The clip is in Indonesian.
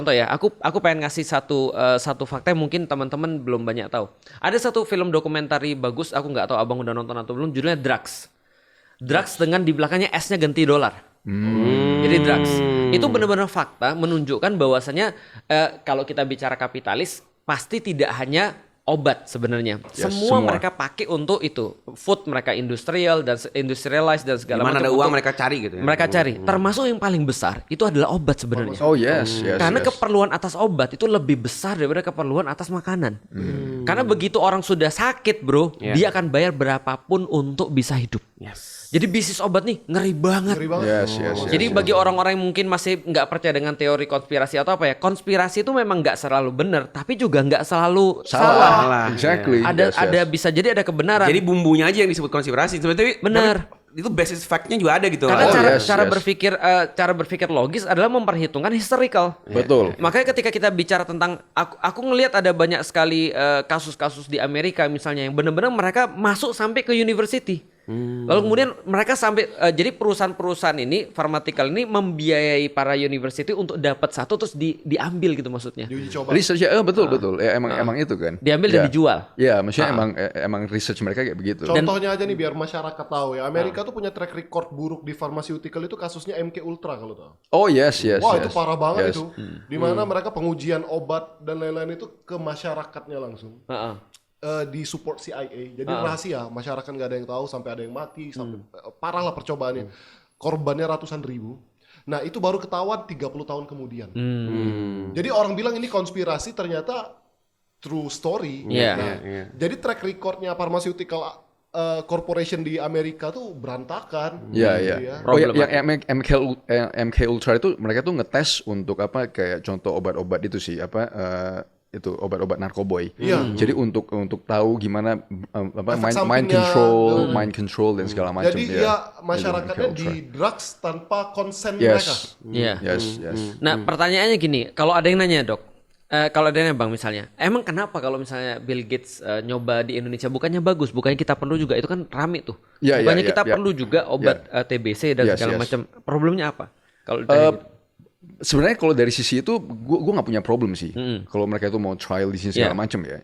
Contoh ya, aku pengen ngasih satu fakta yang mungkin teman-teman belum banyak tahu. Ada satu film dokumentari bagus, aku nggak tahu abang udah nonton atau belum, judulnya Drugs. Drugs dengan di belakangnya S-nya ganti dolar. Jadi drugs. Itu benar-benar fakta menunjukkan bahwasanya kalau kita bicara kapitalis pasti tidak hanya obat sebenarnya. Semua mereka pakai untuk itu. Food mereka industrial dan industrialized dan segala macam. Dimana ada uang mereka cari gitu ya. Mereka cari. Termasuk yang paling besar itu adalah obat sebenarnya. Oh yes. Karena keperluan atas obat itu lebih besar daripada keperluan atas makanan. Karena begitu orang sudah sakit, bro, dia akan bayar berapapun untuk bisa hidup. Jadi bisnis obat nih ngeri banget. Jadi bagi orang-orang yang mungkin masih nggak percaya dengan teori konspirasi atau apa ya, konspirasi itu memang nggak selalu benar, tapi juga nggak selalu salah. Exactly. Ada bisa jadi ada kebenaran. Jadi bumbunya aja yang disebut konspirasi. Sebetulnya Benar. Itu basis fact-nya juga ada gitu. Karena cara berpikir logis adalah memperhitungkan historical. Betul. Makanya ketika kita bicara tentang aku ngelihat ada banyak sekali kasus-kasus di Amerika misalnya yang benar-benar mereka masuk sampai ke university. Lalu kemudian mereka sampai jadi perusahaan-perusahaan ini pharmaceutical ini membiayai para university untuk dapat satu terus diambil gitu maksudnya. Diuji coba. Research ya betul. Ya, emang itu kan. Diambil dan dijual. Ya, maksudnya emang research mereka kayak begitu. Contohnya aja nih biar masyarakat tahu ya. Amerika tuh punya track record buruk di pharmaceutical itu kasusnya MK Ultra kalau tahu. Oh yes. Wah itu parah banget itu. Dimana mereka pengujian obat dan lain-lain itu ke masyarakatnya langsung. Di support CIA. Jadi rahasia, masyarakat nggak ada yang tahu sampai ada yang mati, sampai parah lah percobaannya. Korbannya ratusan ribu. Nah itu baru ketahuan 30 tahun kemudian. Jadi orang bilang ini konspirasi, ternyata true story. Jadi track recordnya pharmaceutical corporation di Amerika tuh berantakan. Iya. Oh yang MK Ultra itu mereka tuh ngetes untuk apa kayak contoh obat-obat itu sih itu obat-obat narkoboy. Jadi untuk tahu gimana mind control dan segala macam. Jadi masyarakatnya di drugs tanpa konsen mereka. Yes. Nah pertanyaannya gini, kalau ada yang nanya dok, kalau ada yang nanya bang misalnya, emang kenapa kalau misalnya Bill Gates nyoba di Indonesia bukannya bagus, bukannya kita perlu juga, itu kan rame tuh. Bukannya kita perlu juga obat TBC dan segala macam. Problemnya apa? Kalau sebenarnya kalau dari sisi itu gue nggak punya problem sih. Kalau mereka itu mau trial di sini segala macam ya.